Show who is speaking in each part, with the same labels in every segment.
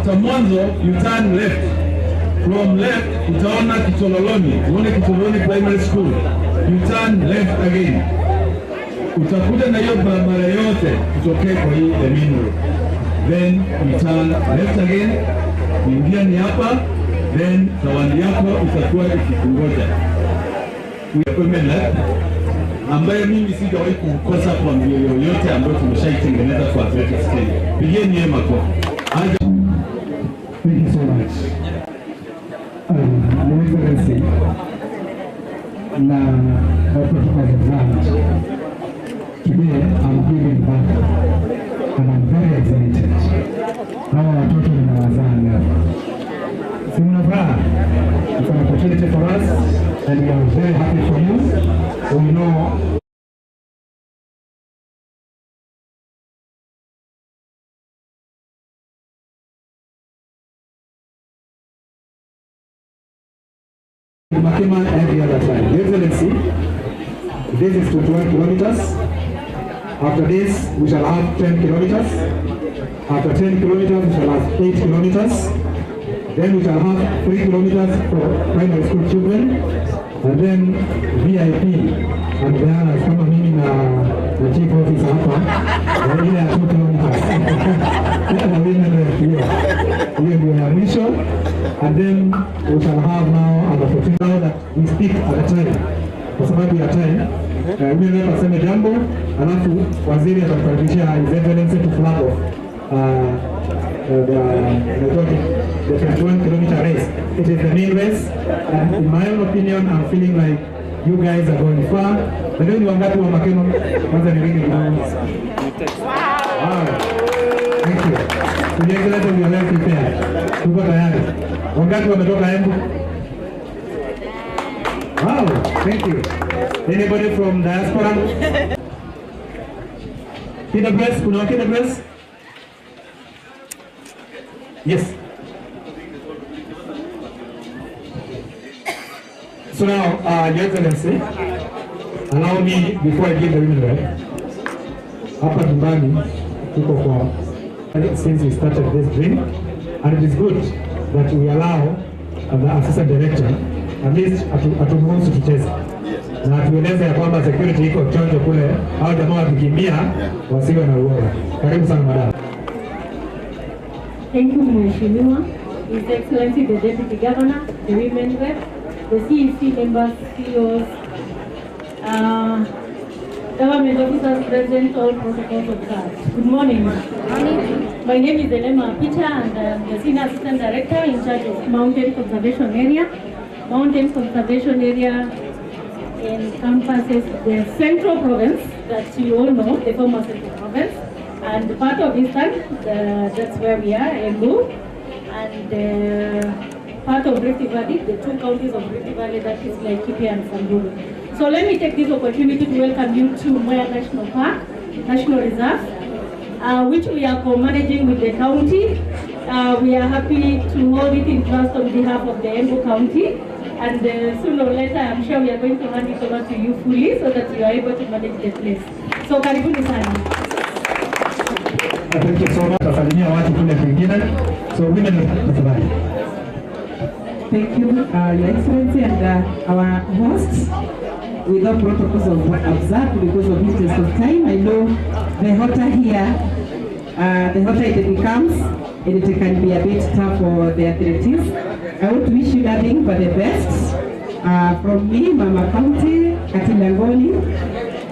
Speaker 1: after mwanzo you turn left. From left utaona Kitololoni, uone Kitololoni Primary School. You turn left again. Utakuta na hiyo barabara yote kutokea kwa hii the main road. Then you turn left again. Kuingia ni hapa. Then zawadi yako itakuwa ikikungoja. Ambayo mimi sijawahi kukosa kwa mbio yoyote ambayo tumeshaitengeneza kwa athletics Kenya. Pigeni yeye makofi.
Speaker 2: Thank you so much. Excellency, na protocol exams. Today I'm giving back and I'm very excited. Hawa watoto ninawazaa. Simnafaa. It's an opportunity for us and we are very happy for you. We know Makema every other time. Your Excellency, this is 21 kilometers. After this, we shall have 10 kilometers. After 10 kilometers, we shall have 8 kilometers. Then we shall have 3 kilometers for primary school children. And then VIP and Diana is kama mimi na the chief officer hapa. Na ile ya 2 kilometers. Na hiyo ndio ya mwisho. And then we shall have now an opportunity now that we speak at a time. Kwa sababu ya time, mimi hapa sema jambo, alafu waziri atakaribisha His Excellency to flag off the 21 kilometer race. It is the main race, and in my own opinion, I'm feeling like you guys are going far. But then you are going to Makeno, kwanza ni ringi kidogo. Wow. Thank you. His Excellency, we are well prepared. Tuko tayari. Wangapi wametoka Embu? Wow, thank you. Anybody from diaspora? KWS, kuna KWS? Yes. So now, Your Excellency, allow me, before I give the women right, hapa nyumbani tuko kwa since we started this dream, and it is good that we allow the assistant director at least aturuhusu tucheze na tueleze ya kwamba security iko chonjo kule, au jamaa wakikimbia wasiwe na uoga. Karibu sana madam.
Speaker 3: Thank you, Mheshimiwa, His Excellency the Deputy Governor, the Women Rep, the CEC members, CEOs, government officers present, all protocols observed. Good morning. My name is Elema Picha and I'm the Senior Assistant Director in charge of Mountain Conservation Area. Mountain Conservation Area encompasses the Central Province that you all know, the former Central Province, and part of Eastern, that's where we are, Embu, and part of Rift Valley, the 2 counties of Rift Valley, that is Laikipia and Samburu. So let me take this opportunity to welcome you to Mwea National Park, National Reserve, which we are co-managing with the county. We are happy to hold it in trust on behalf of the Embu County, and sooner or later I'm sure we are going to hand it over to you fully so that you are able to manage the place. So karibuni sana.
Speaker 2: Thank you so much. Tasalimia watu kule kwingine. So women tafadhali.
Speaker 4: Thank you, Your Excellency, and our hosts. Without protocols observed because of interest of time, I know the hotter here, the hotter it becomes, and it can be a bit tough for the athletes. I want to wish you nothing but the best. From me, Mama County, Katilangoni,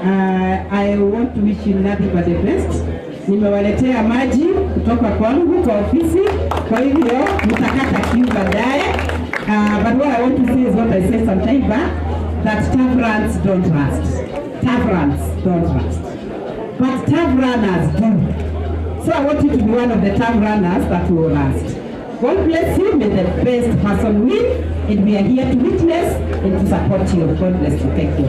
Speaker 4: I want to wish you nothing but the best. Nimewaletea maji kutoka kwangu kwa ofisi, kwa hivyo mtakata kiu baadaye. But what I want to say is what I said some time back, that tough runs don't last. Tough runs don't last. But tough runners do. So I want you to be one of the tough runners that will last. God bless you, may the best person win, and we are here to witness and to support you. God bless you. Thank you.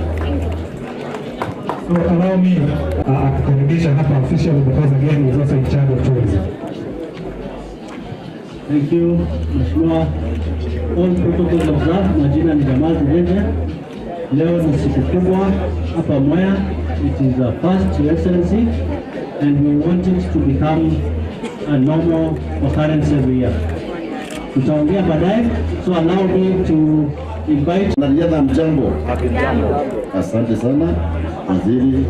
Speaker 2: So allow me to karibisha hapa official because again he's also in charge of tourism.
Speaker 5: Thank you, Mheshimiwa. All protocols observed. Majina ni Jamal Mwenje. Leo ni siku kubwa hapa Mwea. It is a first, Your Excellency, and we want it to become a normal occurrence every year. Tutaongea baadaye, so allow me to invite.
Speaker 6: Wanariadha mjambo. Asante sana waziri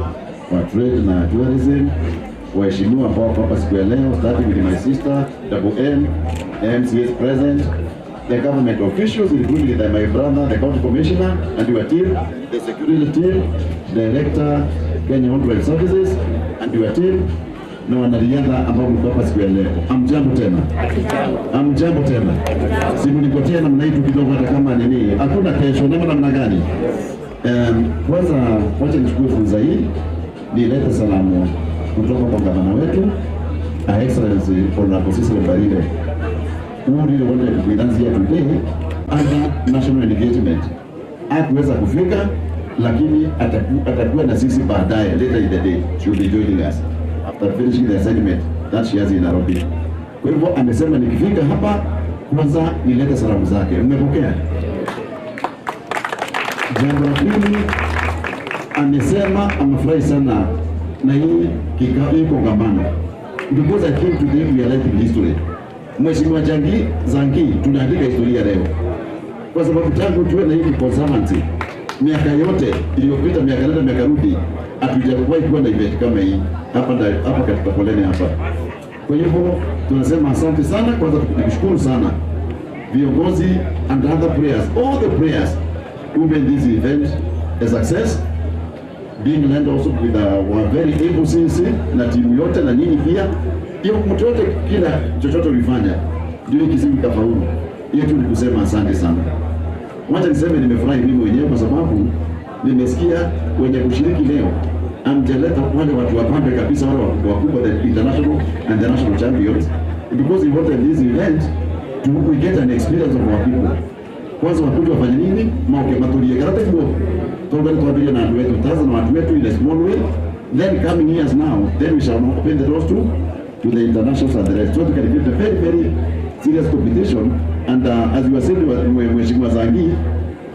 Speaker 6: wa trade na tourism, waheshimiwa ambao wako hapa siku ya leo, starting with my sister Double M, MCS present, the government officials including my brother, the county commissioner and your team, the security team, director Kenya Wildlife Services and your team, na wanariadha ambao mko hapa siku ya leo. Amjambo tena. Amjambo tena. Simu nikotea namna hii kidogo, hata kama nini hakuna kesho na namna gani. Kwanza wacha nichukue fursa hii nilete salamu kutoka kwa gavana wetu Excellency Honorable Cecily Mbarire, who really wanted to be here today under national engagement. Hakuweza kufika, lakini atakuwa na sisi baadaye, later in the day she will be joining us after finishing the assignment that she has in Nairobi. Kwa hivyo amesema nikifika hapa kwanza nilete salamu zake. Mmepokea? Jambo la pili, amesema amefurahi sana na hii kongamano, because I came today we are writing history. Mheshimiwa Zangi tunaandika historia leo, kwa sababu tangu tuwe na hii conservancy miaka yote iliyopita, miaka nenda miaka rudi, hatujawahi kuwa na event kama hii hapa katika Poleni hapa. Kwa hivyo tunasema asante sana, kwanza tukushukuru sana viongozi and other players, all the players who made this event a success, being led also with our very able CC na timu yote na nini pia. Hiyo mtu yote kila chochote ulifanya ndio kisimu kafaulu. Hiyo tu nikusema asante sana. Wacha niseme nimefurahi mimi mwenyewe kwa sababu nimesikia wenye kushiriki leo amjaleta wale watu wapambe kabisa, wale wakubwa, the international and the national champions, because we wanted this event to we get an experience of our people. Kwanza wakuja wafanye nini? Mauke matulie karate kwa togale tuwabiria na watu wetu, taza na watu wetu in a small way. Then coming years now, then we shall now open the doors to the internationals and the rest. So we can give a very, very serious competition. And as you were saying, Mheshimiwa Zangi,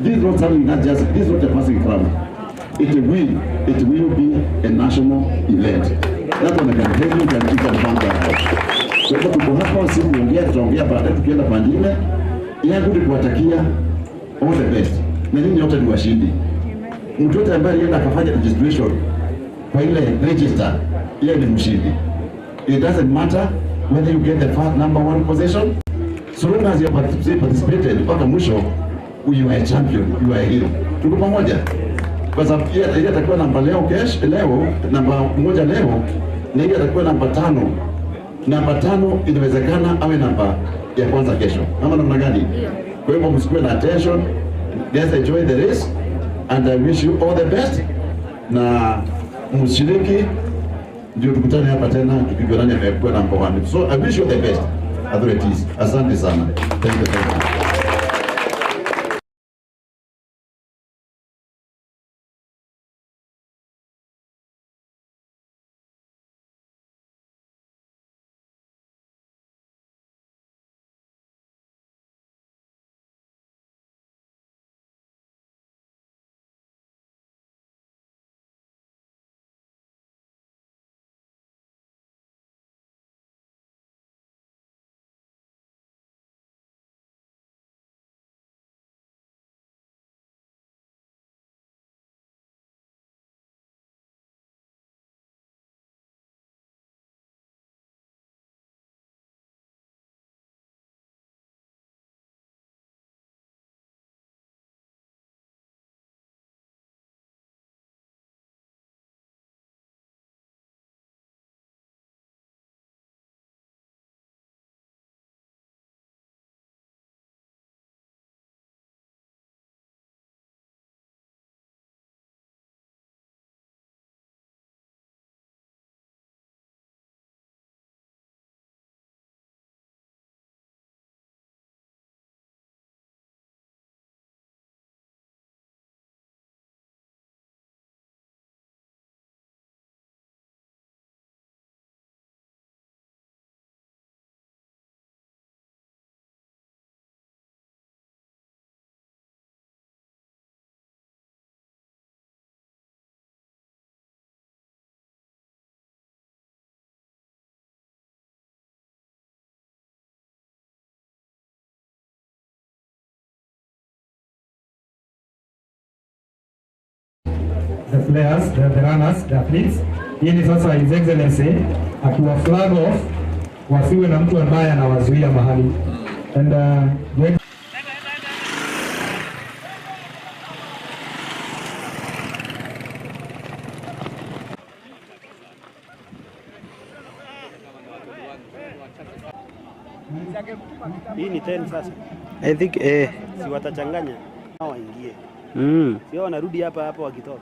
Speaker 6: this is not something that just, this is not a passing crown. It will be a national event. That one I can tell you, can bank that. Kwa hivyo tuko hapa, si kuongea, tutaongea baadaye tukienda pangine. Yangu ni kuwatakia all the best. Na nyinyi wote ni washindi. Mtu yote ambaye yenda akafanya registration kwa ile register, yeye ni mshindi. It doesn't matter whether you get the first number one position, so long as you participated mpaka mwisho, you are a champion, you are a hero. Tuko pamoja? Kwa sababu yeye atakuwa namba leo namba moja leo, na yeye atakuwa namba 5. Namba 5 inawezekana awe namba ya kwanza kesho. Ama namna gani? Kwa hivyo msikuwe na attention. Just enjoy the race and I wish you all the best. Na mshiriki ndio tukutane hapa tena tukijua nani amekuwa namba 1. So I wish you the best. Authorities. Asante sana. Thank you.
Speaker 2: the players, the runners, the athletes. Hii ni sasa His Excellency akiwa flag off, wasiwe na mtu ambaye anawazuia mahali. And
Speaker 7: hii ni 10 sasa.
Speaker 8: I think
Speaker 7: Si watachanganya hao waingie. Sio wanarudi hapa hapa wakitoka.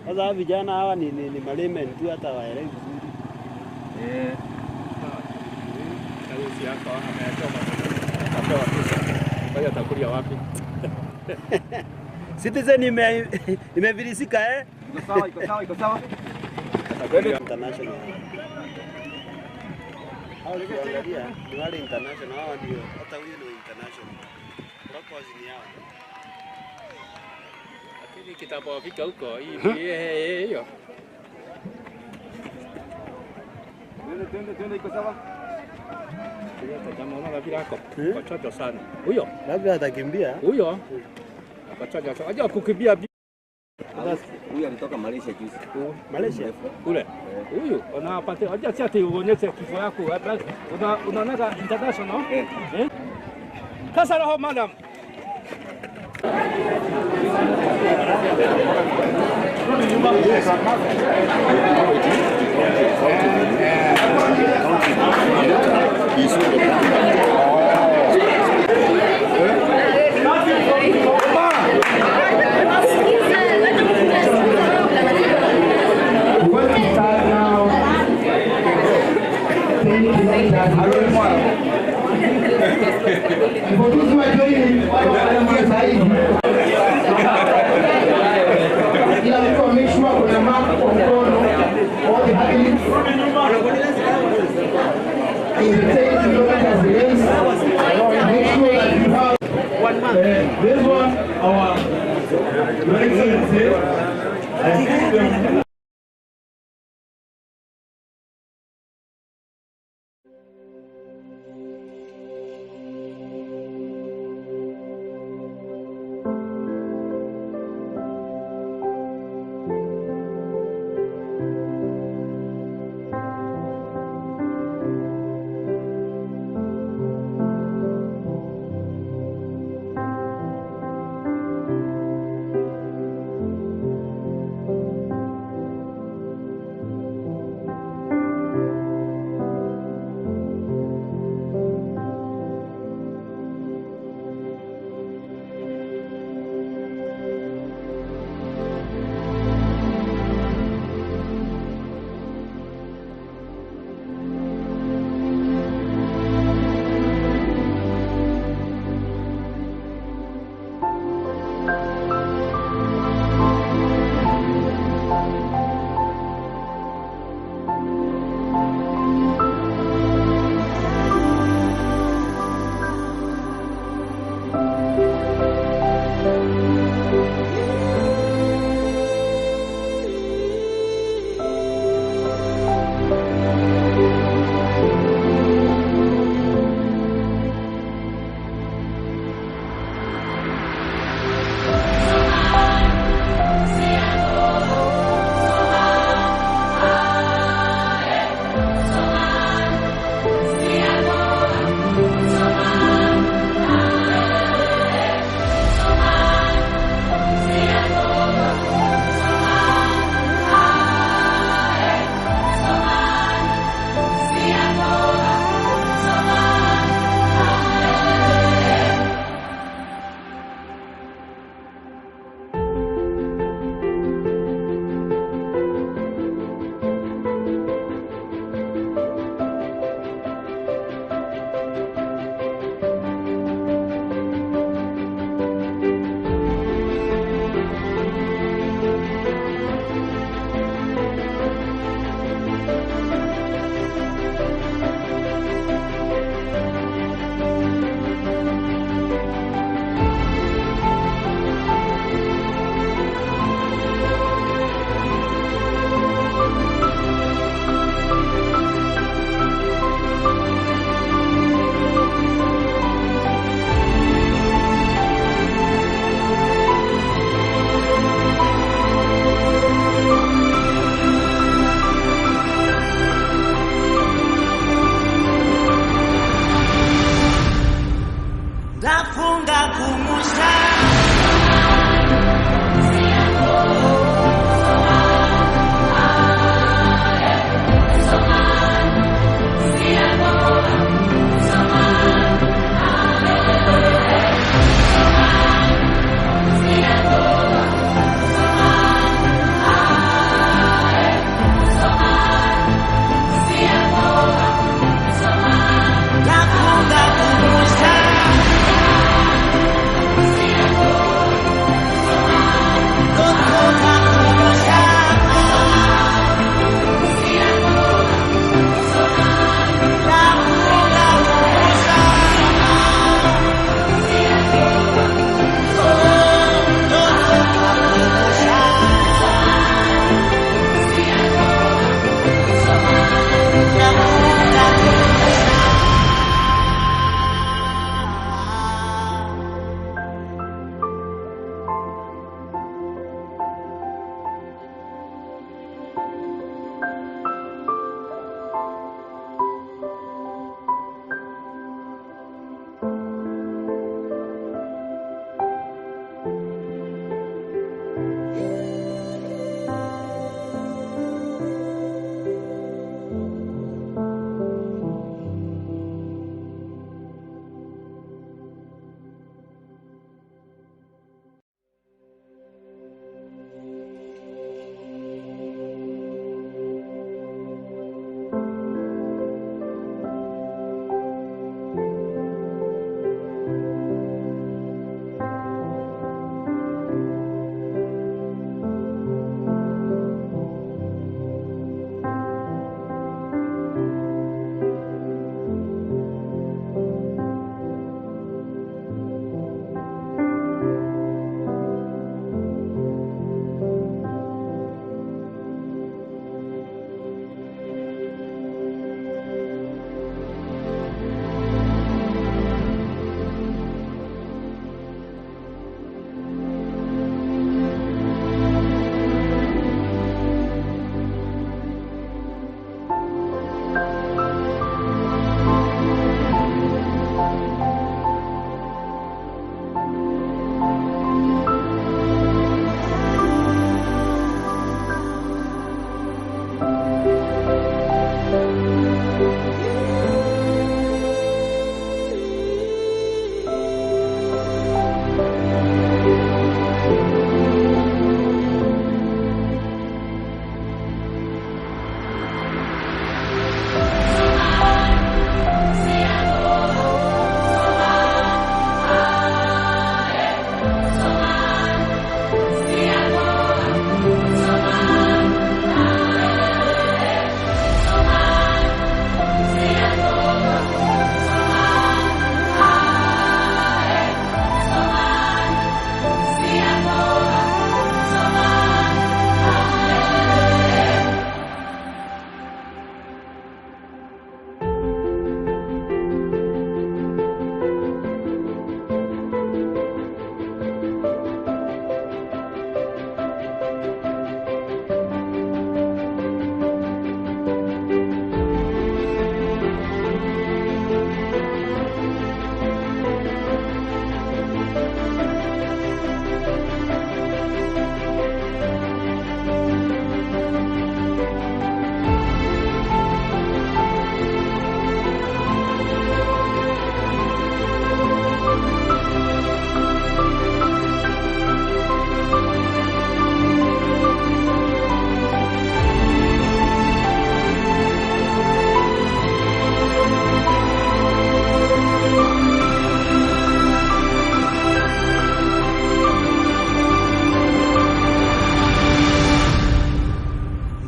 Speaker 7: Sasa vijana hawa ni maleme tu hata waelewi vizuri.
Speaker 9: Kazi yako ametoka. Atapewa pesa. Kwa atakulia wapi?
Speaker 7: Citizen imevirisika
Speaker 9: Iko sawa, iko sawa, iko sawa.
Speaker 7: International. Hao ukiangalia ni wale international, hao ndio hata huyu ni international. Locals ni hao.
Speaker 9: Lakini kitapofika huko hii hiyo. Twende iko sawa. Kama unaona bila hapo. Wachacha sana. Huyo
Speaker 7: labda atakimbia.
Speaker 9: Huyo wachacha sana. Aje kukimbia.
Speaker 10: Huyu alitoka Malaysia juzi.
Speaker 9: Malaysia kule. Huyu unapata aje chati uonyeshe kifo yako. Unaona international? Kasa roho madam.
Speaker 1: This one, our Your Excellency, I think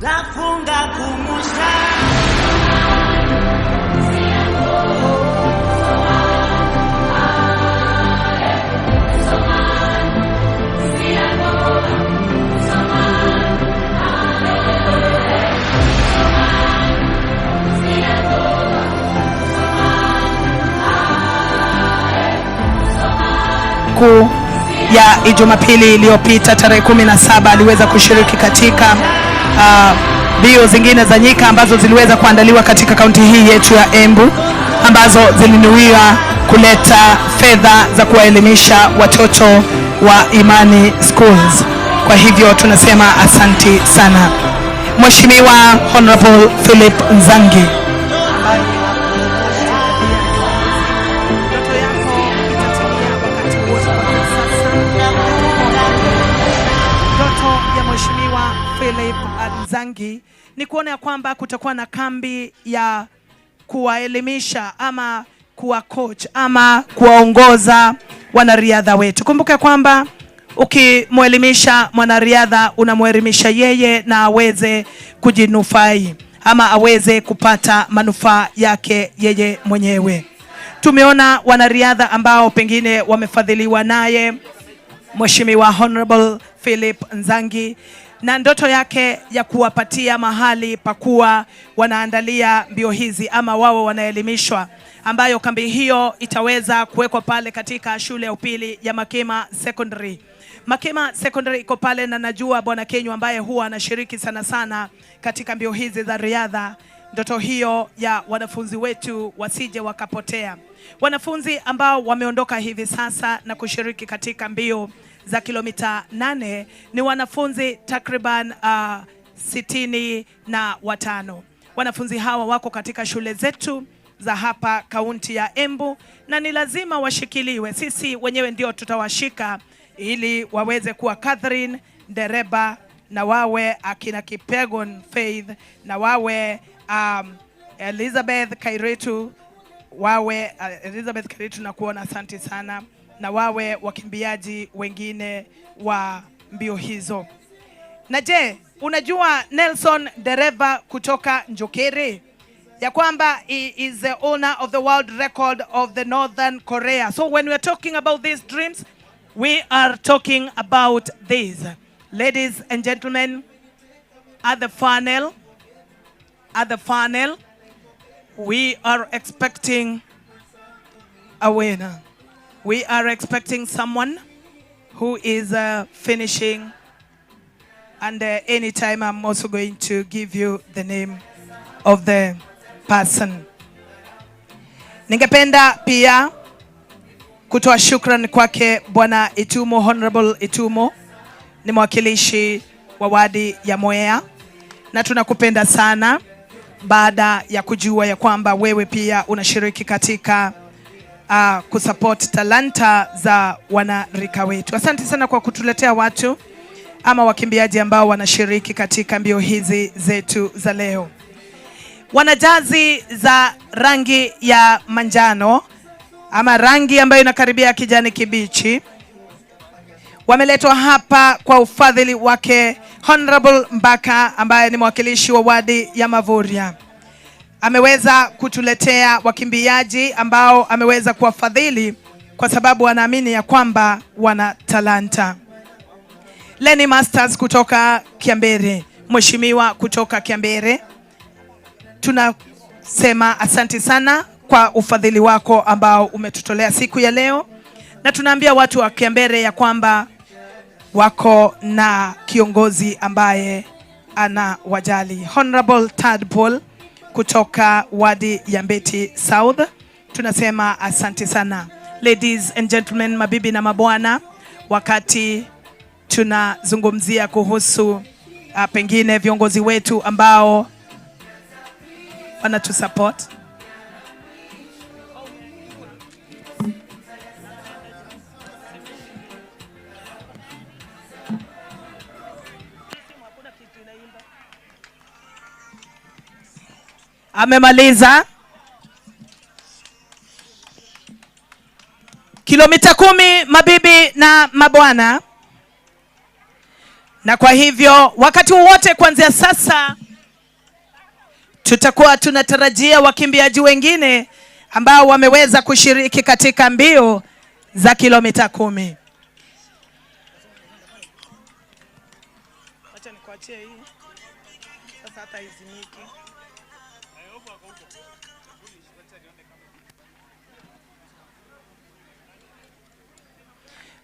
Speaker 8: nafunga kumusha
Speaker 11: ya Jumapili iliyopita tarehe 17 aliweza kushiriki katika mbio zingine za nyika ambazo ziliweza kuandaliwa katika kaunti hii yetu ya Embu, ambazo zilinuiwa kuleta fedha za kuwaelimisha watoto wa Imani Schools. Kwa hivyo tunasema asanti sana Mheshimiwa Honorable Philip Nzangi. Mheshimiwa Philip Nzangi ni kuona ya kwamba kutakuwa na kambi ya kuwaelimisha ama kuwa coach ama kuwaongoza wanariadha wetu. Kumbuka kwamba ukimwelimisha mwanariadha unamwelimisha yeye na aweze kujinufai ama aweze kupata manufaa yake yeye mwenyewe. Tumeona wanariadha ambao pengine wamefadhiliwa naye Mheshimiwa Honorable Philip Nzangi na ndoto yake ya kuwapatia mahali pakuwa wanaandalia mbio hizi ama wao wanaelimishwa, ambayo kambi hiyo itaweza kuwekwa pale katika shule ya upili ya Makema Secondary. Makema Secondary iko pale na najua Bwana Kenyu ambaye huwa anashiriki sana sana katika mbio hizi za riadha. Ndoto hiyo ya wanafunzi wetu wasije wakapotea. Wanafunzi ambao wameondoka hivi sasa na kushiriki katika mbio za kilomita 8 ni wanafunzi takriban 65. Wanafunzi hawa wako katika shule zetu za hapa kaunti ya Embu na ni lazima washikiliwe. Sisi wenyewe ndio tutawashika ili waweze kuwa Catherine Dereba na wawe akina Kipegon Faith na wawe Elizabeth Kairetu, wawe Elizabeth Kairetu na kuona asante sana, na wawe wakimbiaji wengine wa mbio hizo. Na je, unajua Nelson Dereva kutoka Njokere ya kwamba he is the owner of the world record of the Northern Korea. So when we are talking about these dreams, we are talking about this. Ladies and gentlemen, at the funnel, we are expecting a winner. We are expecting someone who is finishing, and anytime I'm also going to give you the name of the person. Ningependa pia kutoa shukrani kwake Bwana Itumo, Honorable Itumo, ni mwakilishi wa wadi ya Mwea, na tunakupenda sana baada ya kujua ya kwamba wewe pia unashiriki katika kusupport talanta za wanarika wetu. Asante sana kwa kutuletea watu ama wakimbiaji ambao wanashiriki katika mbio hizi zetu za leo. Wanajazi za rangi ya manjano ama rangi ambayo inakaribia kijani kibichi wameletwa hapa kwa ufadhili wake Honorable Mbaka ambaye ni mwakilishi wa wadi ya Mavuria. Ameweza kutuletea wakimbiaji ambao ameweza kuwafadhili kwa sababu anaamini ya kwamba wana talanta. Lenny Masters kutoka Kiambere, mheshimiwa kutoka Kiambere, tunasema asante sana kwa ufadhili wako ambao umetutolea siku ya leo, na tunaambia watu wa Kiambere ya kwamba wako na kiongozi ambaye ana wajali. Honorable Tadpole kutoka wadi ya Mbeti South, tunasema asante sana. Ladies and gentlemen, mabibi na mabwana, wakati tunazungumzia kuhusu pengine viongozi wetu ambao wanatusupport, amemaliza kilomita 10, mabibi na mabwana. Na kwa hivyo wakati wote kuanzia sasa tutakuwa tunatarajia wakimbiaji wengine ambao wameweza kushiriki katika mbio za kilomita 10. Acha nikuachie hii. Sasa hata izimiki.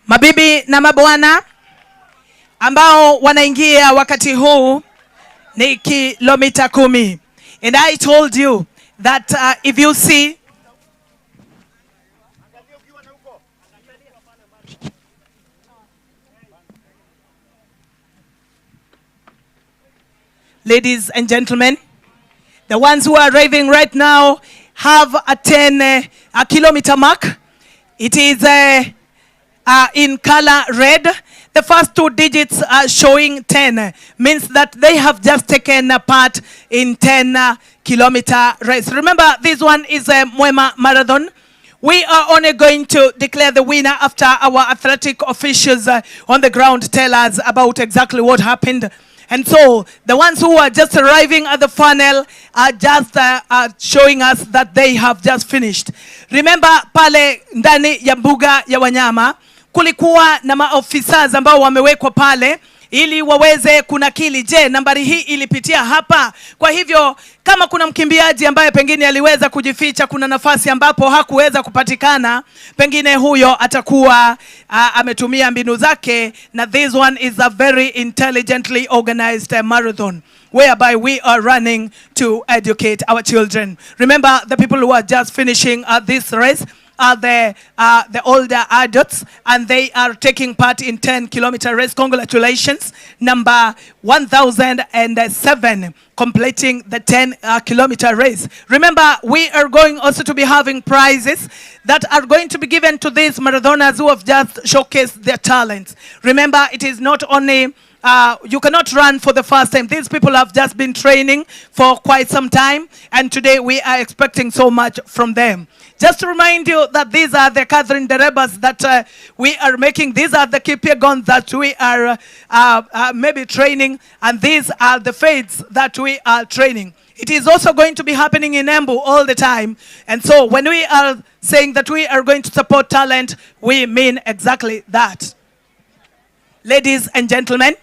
Speaker 11: Mabibi na mabwana ambao wanaingia wakati huu ni kilomita 10. And I told you that if you see ladies and gentlemen, the ones who are arriving right now have a 10 kilometer mark. It is in color red. The first 2 digits are showing 10, means that they have just taken a part in 10 kilometer race. Remember, this one is a Mwea marathon. We are only going to declare the winner after our athletic officials on the ground tell us about exactly what happened. And so the ones who are just arriving at the funnel are just showing us that they have just finished. Remember, pale ndani ya mbuga ya wanyama kulikuwa na maofisa ambao wamewekwa pale ili waweze kunakili, je, nambari hii ilipitia hapa? Kwa hivyo kama kuna mkimbiaji ambaye pengine aliweza kujificha, kuna nafasi ambapo hakuweza kupatikana, pengine huyo atakuwa ametumia mbinu zake. Na this one is a very intelligently organized marathon whereby we are running to educate our children. Remember, the people who are just finishing this race are the older adults, and they are taking part in 10 kilometer race. Congratulations, number 1007, completing the 10 kilometer race. Remember, we are going also to be having prizes that are going to be given to these marathoners who have just showcased their talents. Remember, it is not only you cannot run for the first time. These people have just been training for quite some time, and today we are expecting so much from them. Just to remind you that these are the Catherine Derebas that we are making. These are the Kipyagons that we are maybe training, and these are the Fates that we are training. It is also going to be happening in Embu all the time. And so when we are saying that we are going to support talent, we mean exactly that. Ladies and gentlemen,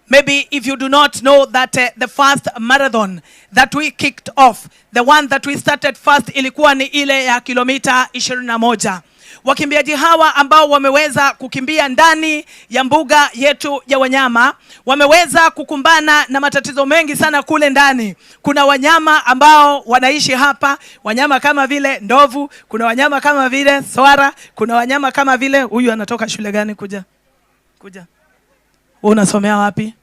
Speaker 11: maybe if you do not know that the first marathon that we kicked off, the one that we started first, ilikuwa ni ile ya kilomita 21. Wakimbiaji hawa ambao wameweza kukimbia ndani ya mbuga yetu ya wanyama, wameweza kukumbana na matatizo mengi sana kule ndani. Kuna wanyama ambao wanaishi hapa, wanyama kama vile ndovu, kuna wanyama kama vile swara, kuna wanyama kama vile, huyu anatoka shule gani kuja? Unasomea wapi?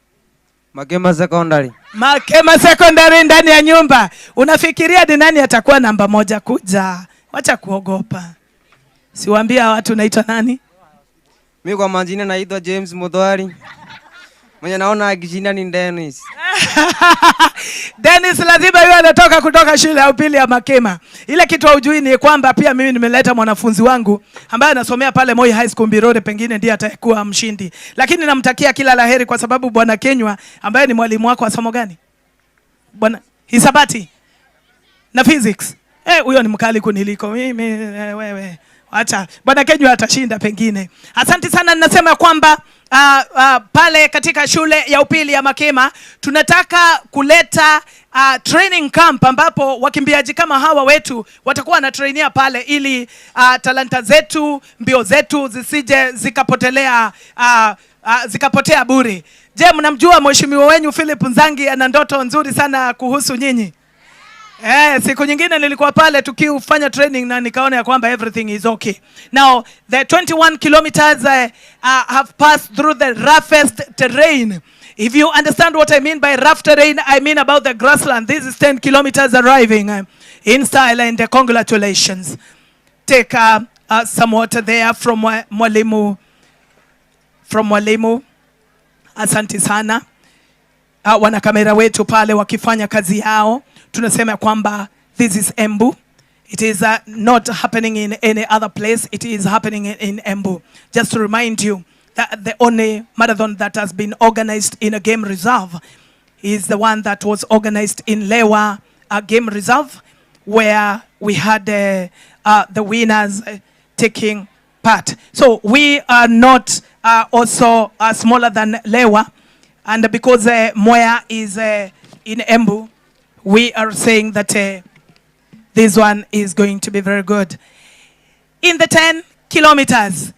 Speaker 12: Makema Secondary.
Speaker 11: Makema Secondary, ndani ya nyumba. Unafikiria ni nani atakuwa namba 1? Kuja. Wacha kuogopa. Siwaambia watu naitwa nani?
Speaker 12: Mimi kwa majina naitwa James Mudhari. Mwenye naona akijina ni Dennis.
Speaker 11: Dennis lazima yeye anatoka kutoka shule ya upili ya Makema. Ile kitu hujui ni kwamba pia mimi nimeleta mwanafunzi wangu ambaye anasomea pale Moi High School Mbirore, pengine ndiye atakuwa mshindi. Lakini namtakia kila laheri kwa sababu Bwana Kenywa ambaye ni mwalimu wako wa somo gani? Bwana hisabati na physics. Huyo ni mkali kuniliko. Mimi wewe. Acha Bwana Kenywa atashinda pengine. Asante sana. Ninasema kwamba pale katika shule ya upili ya Makema tunataka kuleta training camp ambapo wakimbiaji kama hawa wetu watakuwa na trainia pale ili talanta zetu, mbio zetu zisije zikapotea bure. Je, mnamjua mheshimiwa wenyu Philip Nzangi ana ndoto nzuri sana kuhusu nyinyi? Siku nyingine nilikuwa pale tukifanya training na nikaona ya kwamba everything is okay. Now, the 21 kilometers have passed through the roughest terrain. If you understand what I mean by rough terrain, I mean about the grassland. This is 10 kilometers arriving in style, and congratulations. Take some water there from Mwalimu. Asante sana. Wana kamera wetu pale wakifanya kazi yao. Tunasema kwamba this is Embu. It is not happening in any other place. It is happening in Embu. Just to remind you the only marathon that has been organized in a game reserve is the one that was organized in Lewa Game Reserve, where we had the winners taking part. So we are not also smaller than Lewa, and because Mwea is in Embu, we are saying that this one is going to be very good. In the 10 kilometers,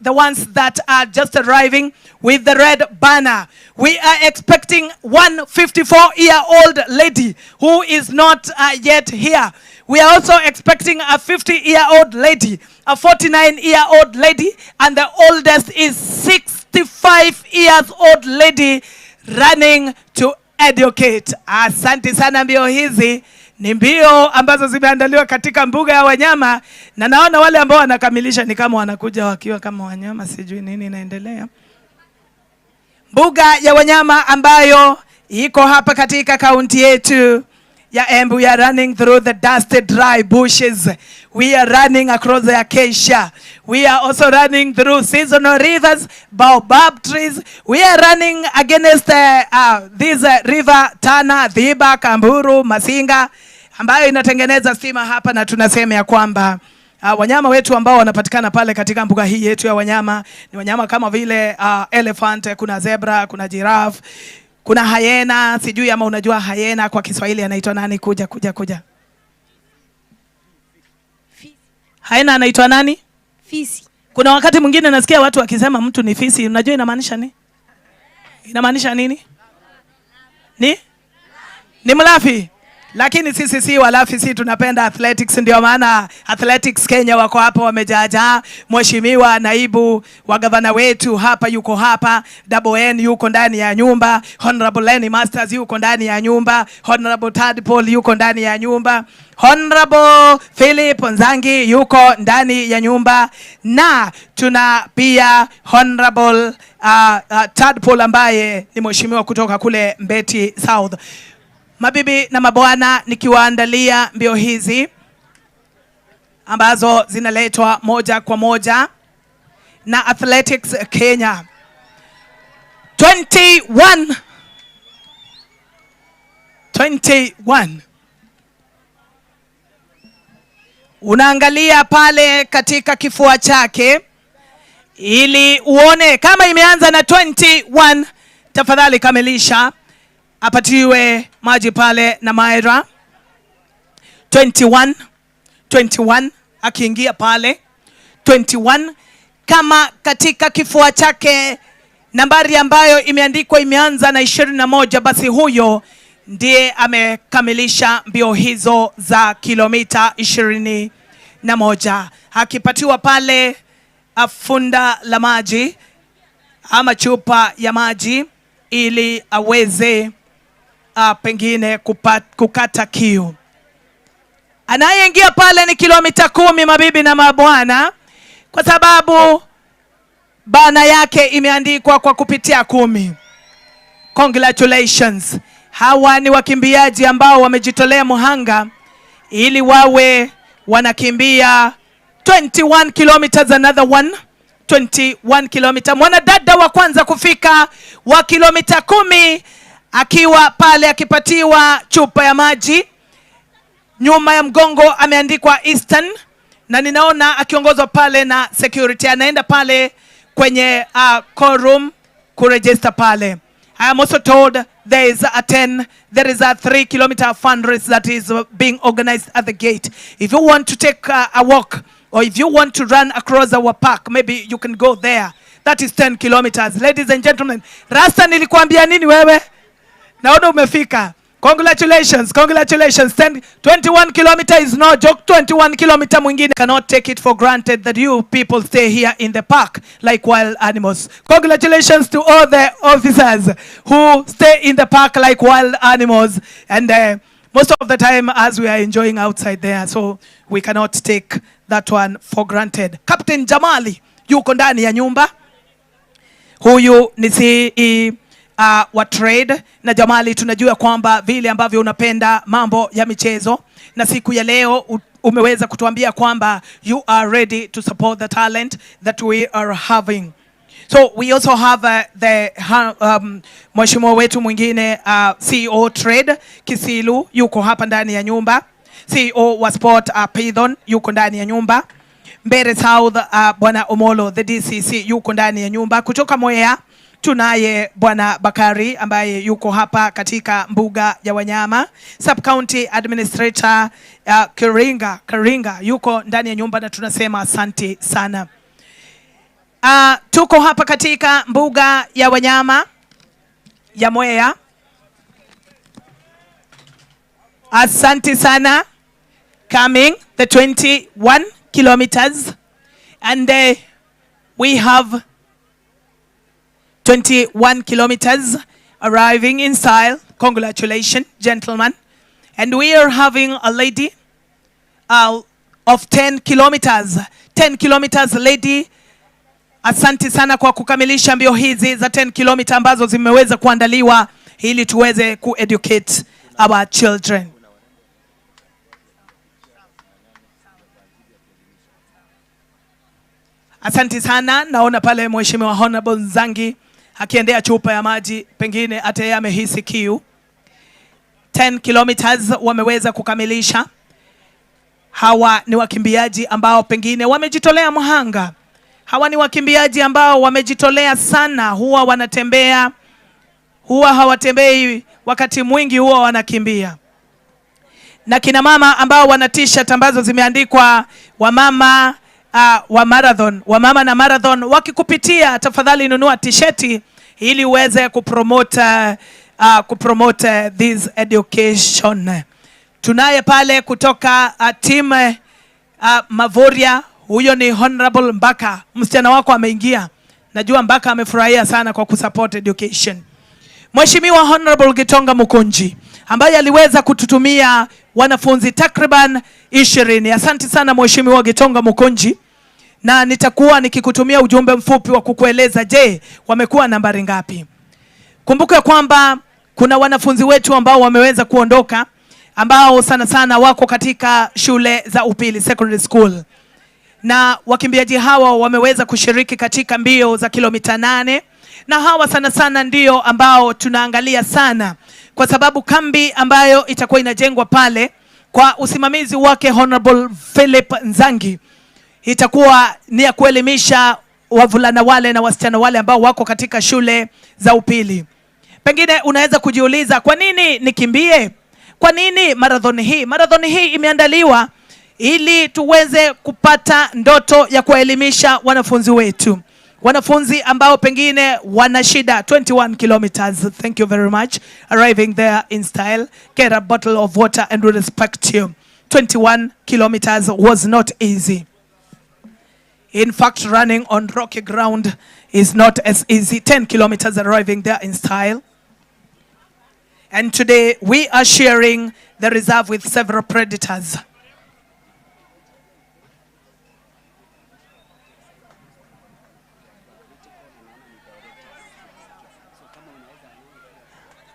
Speaker 11: the ones that are just arriving with the red banner, we are expecting 154-year-old lady who is not yet here. We are also expecting a 50-year-old lady, a 49-year-old lady, and the oldest is 65-years-old lady running to educate. Asante sana. Mbio hizi ni mbio ambazo zimeandaliwa katika mbuga ya wanyama, na naona wale ambao wanakamilisha ni kama wanakuja wakiwa kama wanyama, sijui nini inaendelea. Mbuga ya wanyama ambayo iko hapa katika kaunti yetu ya Embu. We are running through the dusted dry bushes. We are running across the acacia. We are also running through seasonal rivers, baobab trees. We are running against this river Tana, Dhiba, Kamburu, Masinga, ambayo inatengeneza stima hapa, na tunasema ya kwamba wanyama wetu ambao wanapatikana pale katika mbuga hii yetu ya wanyama ni wanyama kama vile elephant, kuna zebra, kuna giraffe, kuna hyena. Sijui ama unajua hyena kwa Kiswahili anaitwa nani? Kuja. Hyena anaitwa nani?
Speaker 13: Fisi.
Speaker 11: Kuna wakati mwingine nasikia watu wakisema mtu ni fisi. Unajua inamaanisha nini? Inamaanisha nini? Ni mlafi. Lakini sisi si walafi, sisi tunapenda athletics, ndio maana athletics Kenya wako hapa wamejaja. Mheshimiwa naibu wa gavana wetu hapa yuko hapa, Double N yuko ndani ya nyumba, Honorable Lenny Masters yuko ndani ya nyumba, Honorable Tadpole yuko ndani ya nyumba, Honorable Philip Nzangi yuko ndani ya nyumba, na tuna pia Honorable Tadpole ambaye ni mheshimiwa kutoka kule Mbeti South. Mabibi na mabwana, nikiwaandalia mbio hizi ambazo zinaletwa moja kwa moja na Athletics Kenya. 21. Unaangalia pale katika kifua chake ili uone kama imeanza na 21. Tafadhali kamilisha, apatiwe maji pale na Maira. 21 akiingia pale 21, kama katika kifua chake nambari ambayo imeandikwa imeanza na 21, basi huyo ndiye amekamilisha mbio hizo za kilomita 21, akipatiwa pale afunda la maji ama chupa ya maji ili aweze pengine kukata kiu. Anayeingia pale ni kilomita 10, mabibi na mabwana, kwa sababu bana yake imeandikwa kwa kupitia 10. Congratulations. Hawa ni wakimbiaji ambao wamejitolea muhanga ili wawe wanakimbia 21 kilometers, another one 21 kilometers. Mwanadada wa kwanza kufika wa kilomita 10 akiwa pale akipatiwa chupa ya maji. Nyuma ya mgongo ameandikwa Eastern, na ninaona akiongozwa pale na security. Anaenda pale kwenye call room kuregister pale. I am also told there is a 3-kilometer fundraiser that is being organized at the gate. If you want to take a walk, or if you want to run across our park, maybe you can go there. That is 10 kilometers. Ladies and gentlemen, Rasta nilikuambia nini wewe? Naona umefika. Congratulations. 21 kilometers is no joke. 21 kilometer mwingine. Cannot take it for granted that you people stay here in the park like wild animals. Congratulations to all the officers who stay in the park like wild animals. And most of the time as we are enjoying outside there, so we cannot take that one for granted. Captain Jamali yuko ndani ya nyumba. Huyu ni CEO wa trade, na Jamali tunajua kwamba vile ambavyo unapenda mambo ya michezo, na siku ya leo umeweza kutuambia kwamba you are ready to support the talent that we are having. So we also have mheshimiwa wetu mwingine CEO Trade Kisilu yuko hapa ndani ya nyumba. CEO wa Sport Pithon yuko ndani ya nyumba. Mbere South bwana Omolo the DCC yuko ndani ya nyumba. Kutoka Mwea tunaye bwana Bakari ambaye yuko hapa katika mbuga ya wanyama. Sub County Administrator Karinga yuko ndani ya nyumba na tunasema asante sana. Tuko hapa katika mbuga ya wanyama ya Mwea. Asante sana. Coming the 21 kilometers and we have 21 kilometers arriving in style. Congratulations, gentlemen. And we are having a lady of 10 kilometers. 10 kilometers lady. Asante sana kwa kukamilisha mbio hizi za 10 kilomita ambazo zimeweza kuandaliwa ili tuweze ku-educate our children. Asante sana. Naona pale mheshimiwa Honorable Nzangi akiendea chupa ya maji, pengine hata yeye amehisi kiu. 10 kilometers wameweza kukamilisha. Hawa ni wakimbiaji ambao pengine wamejitolea mhanga. Hawa ni wakimbiaji ambao wamejitolea sana. Huwa wanatembea, huwa hawatembei wakati mwingi, huwa wanakimbia. Na kina mama ambao wana t-shirt ambazo zimeandikwa wamama wa marathon, wamama na marathon, wakikupitia tafadhali nunua t-shirt ili uweze kupromote this education. Tunaye pale kutoka team Mavoria, huyo ni Honorable Mbaka. Msichana wako ameingia. Najua Mbaka amefurahia sana kwa kusupport education. Mheshimiwa Honorable Gitonga Mukunji ambaye aliweza kututumia wanafunzi takriban 20. Asante sana Mheshimiwa Gitonga Mukunji. Na nitakuwa nikikutumia ujumbe mfupi wa kukueleza je, wamekuwa nambari ngapi. Kumbuka kwamba kuna wanafunzi wetu ambao wameweza kuondoka ambao sana sana wako katika shule za upili, secondary school. Na wakimbiaji hawa wameweza kushiriki katika mbio za kilomita 8. Na hawa sana sana ndio ambao tunaangalia sana kwa sababu kambi ambayo itakuwa inajengwa pale kwa usimamizi wake Honorable Philip Nzangi itakuwa ni ya kuelimisha wavulana wale na wasichana wale ambao wako katika shule za upili. Pengine unaweza kujiuliza kwa nini nikimbie? Kwa nini marathon hii? Marathon hii imeandaliwa ili tuweze kupata ndoto ya kuelimisha wanafunzi wetu. Wanafunzi ambao pengine wana shida. 21 kilometers. Thank you very much. Arriving there in style. Get a bottle of water and we respect you. 21 kilometers was not easy. In fact, running on rocky ground is not as easy. 10 kilometers arriving there in style. And today we are sharing the reserve with several predators.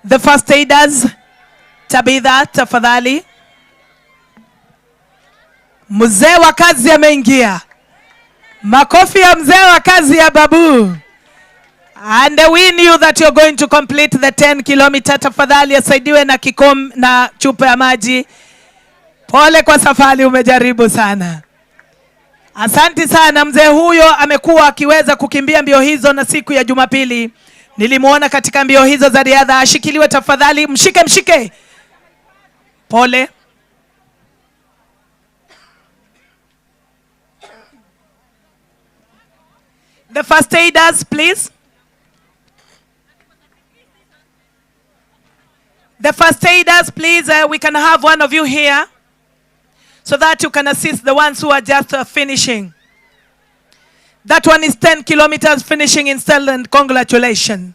Speaker 11: The first aiders, Tabitha, tafadhali. Mzee wa kazi ameingia. Makofi ya mzee wa kazi ya babu. And we knew that you're going to complete the 10 kilometer. Tafadhali asaidiwe na kikom na chupa ya maji. Pole kwa safari, umejaribu sana. Asante sana. Mzee huyo amekuwa akiweza kukimbia mbio hizo na siku ya Jumapili nilimuona katika mbio hizo za riadha. Ashikiliwe tafadhali. Mshike. Pole. The first aiders, please. The first aiders, please. We can have one of you here so that you can assist the ones who are just finishing. That one is 10 kilometers finishing in style, and congratulations.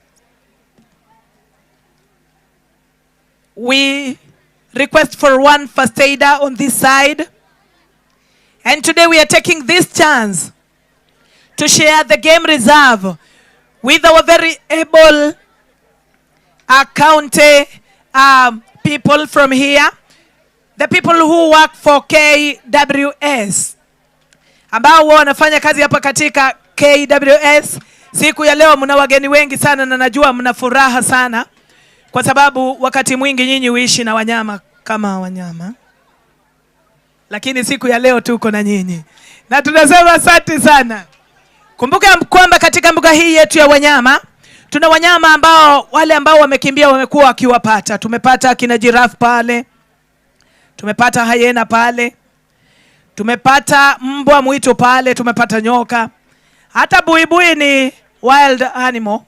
Speaker 11: We request for one first aider on this side. And today we are taking this chance to share the game reserve with our very able county people from here. the people who work for KWS, ambao wanafanya kazi hapa katika KWS, siku ya leo mna wageni wengi sana na najua mna furaha sana kwa sababu wakati mwingi nyinyi huishi na wanyama kama wanyama. Lakini siku ya leo tuko na nyinyi. Na tunasema asante sana. Kumbuka kwamba katika mbuga hii yetu ya wanyama, tuna wanyama ambao wale ambao wamekimbia wamekuwa wakiwapata. Tumepata kina giraffe pale. Tumepata hyena pale. Tumepata mbwa mwitu pale, tumepata nyoka. Hata buibui ni wild animal.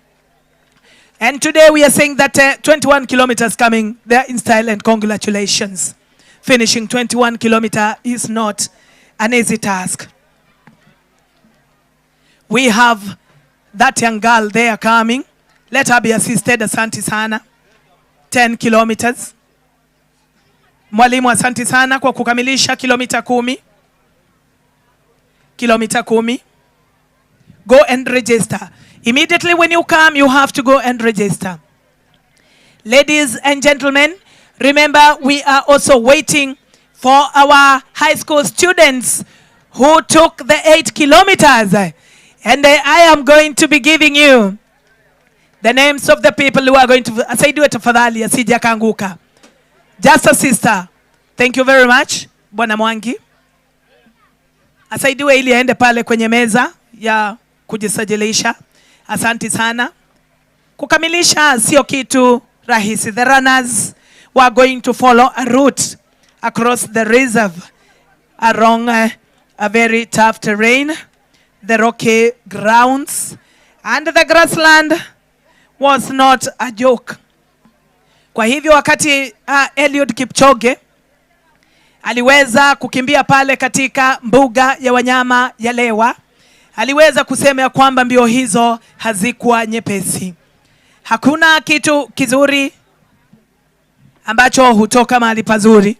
Speaker 11: And today we are saying that 21 kilometers coming there in style, and congratulations. Finishing 21 kilometers is not an easy task. We have that young girl there coming. Let her be assisted. Asante sana. 10 kilometers. Mwalimu asante sana kwa kukamilisha kilomita 10. Kilomita 10. Go and register. Immediately when you come, you have to go and register. Ladies and gentlemen, remember we are also waiting for our high school students who took the 8 kilometers. And I am going to be giving you the names of the people who are going to... Asaidiwe tafadhali asije kaanguka. Just a sister. Thank you very much, Bwana Mwangi. Asaidiwe ili aende pale kwenye meza ya kujisajilisha. Asante sana. Kukamilisha sio kitu rahisi. The runners were going to follow a route across the reserve along a very tough terrain, the rocky grounds, and the grassland was not a joke. Kwa hivyo wakati Eliud Kipchoge aliweza kukimbia pale katika mbuga ya wanyama ya Lewa, aliweza kusema ya kwamba mbio hizo hazikuwa nyepesi. Hakuna kitu kizuri ambacho hutoka mahali pazuri.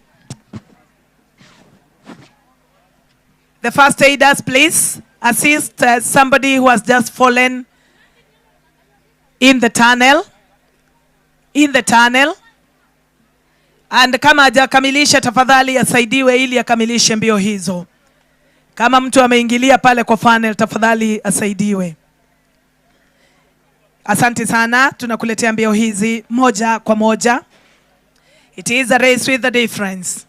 Speaker 11: The first aiders, please assist somebody who has just fallen in the tunnel. In the tunnel. And kama hajakamilisha tafadhali asaidiwe ili akamilishe mbio hizo. Kama mtu ameingilia pale kwa funnel tafadhali asaidiwe. Asante sana, tunakuletea mbio hizi moja kwa moja. It is a race with a difference.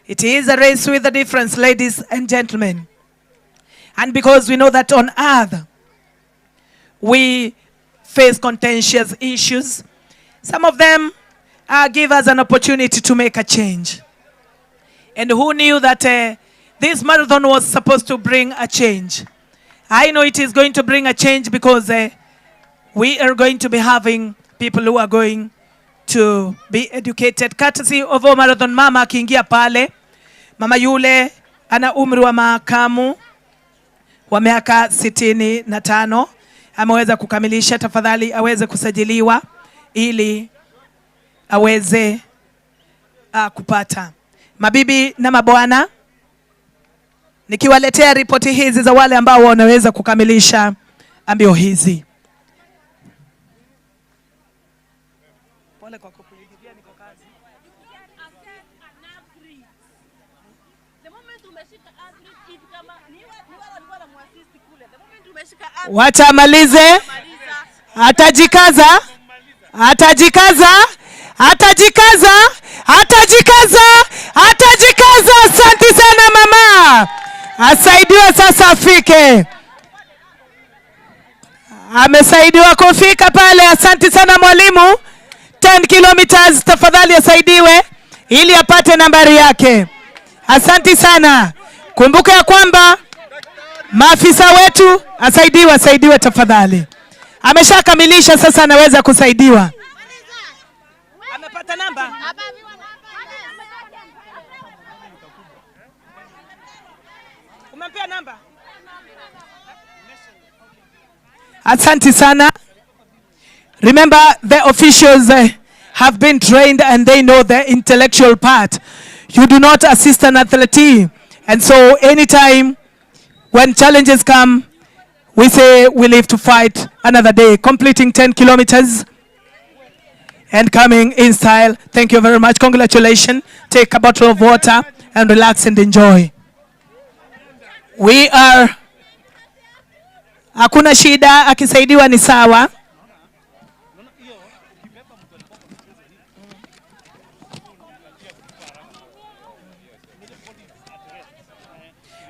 Speaker 11: It is a race with a difference, ladies and gentlemen. And because we know that on earth we face contentious issues, some of them give us an opportunity to make a change. And who knew that this marathon was supposed to bring a change? I know it is going to bring a change because we are going to be having people who are going to be educated, courtesy of our marathon mama akiingia pale. Mama yule ana umri wa makamu wa miaka 65. Ameweza kukamilisha, tafadhali aweze kusajiliwa ili aweze kupata. Mabibi na mabwana, nikiwaletea ripoti hizi za wale ambao wanaweza kukamilisha mbio hizi. Pole kwa kukuingia, niko kazi. Watamalize. Atajikaza. Atajikaza. Atajikaza. Atajikaza. Atajikaza. Asante sana mama. Asaidiwa sasa afike. Amesaidiwa kufika pale. Asante sana mwalimu. 10 kilometers tafadhali asaidiwe ili apate nambari yake. Asante sana. Kumbuka ya kwamba maafisa wetu asaidiwe tafadhali. Ameshakamilisha sasa anaweza kusaidiwa. Amepata namba? Umempea namba? Asante sana. Remember, the officials have been trained and they know the intellectual part. You do not assist an athlete. And so anytime when challenges come, we say we live to fight another day. Completing 10 kilometers. and coming in style. Thank you very much. Congratulations. Take a bottle of water and relax and enjoy. We are, hakuna shida, akisaidiwa ni sawa.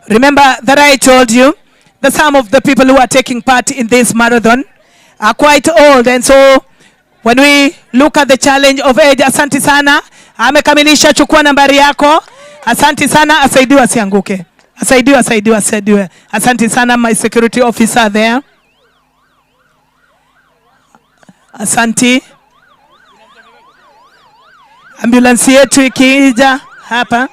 Speaker 11: Remember that I told you that some of the people who are taking part in this marathon are quite old, and so when we look at the challenge of age, asante sana, amekamilisha, chukua nambari yako. Asante sana, asaidiwe asianguke. Asaidiwe. Asante sana, my security officer there. Asante. Ambulance yetu ikija hapa.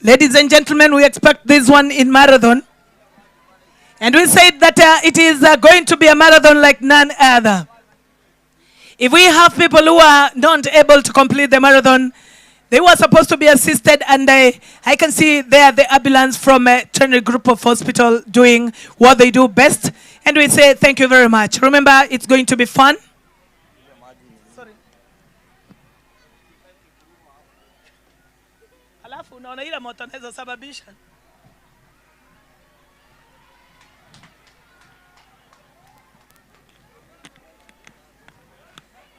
Speaker 11: Ladies and gentlemen, we expect this one in marathon. And we said that it is going to be a marathon like none other. If we have people who are not able to complete the marathon, they were supposed to be assisted, and I can see there the ambulance from a Trinity Group of Hospital doing what they do best. And we say thank you very much. Remember, it's going to be fun. Sorry. Alafu unaona ile moto naweza sababisha.